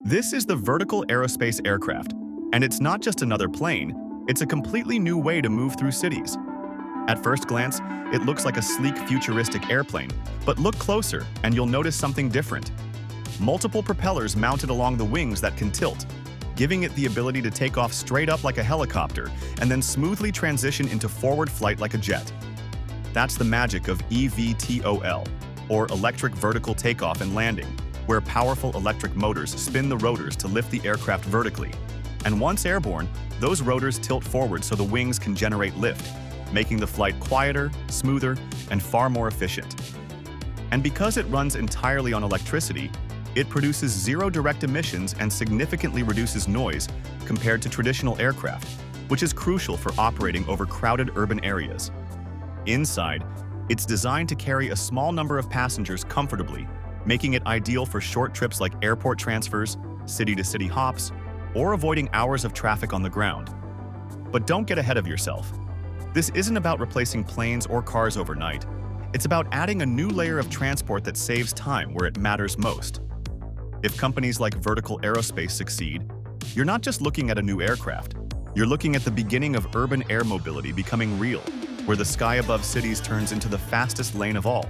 This is the Vertical Aerospace Aircraft, and it's not just another plane, it's a completely new way to move through cities. At first glance, it looks like a sleek, futuristic airplane, but look closer and you'll notice something different. Multiple propellers mounted along the wings that can tilt, giving it the ability to take off straight up like a helicopter and then smoothly transition into forward flight like a jet. That's the magic of evtol, or electric vertical takeoff and landing, where powerful electric motors spin the rotors to lift the aircraft vertically. And once airborne, those rotors tilt forward so the wings can generate lift, making the flight quieter, smoother, and far more efficient. And because it runs entirely on electricity, it produces zero direct emissions and significantly reduces noise compared to traditional aircraft, which is crucial for operating over crowded urban areas. Inside, it's designed to carry a small number of passengers comfortably, making it ideal for short trips like airport transfers, city-to-city hops, or avoiding hours of traffic on the ground. But don't get ahead of yourself. This isn't about replacing planes or cars overnight. It's about adding a new layer of transport that saves time where it matters most. If companies like Vertical Aerospace succeed, you're not just looking at a new aircraft. You're looking at the beginning of urban air mobility becoming real, where the sky above cities turns into the fastest lane of all.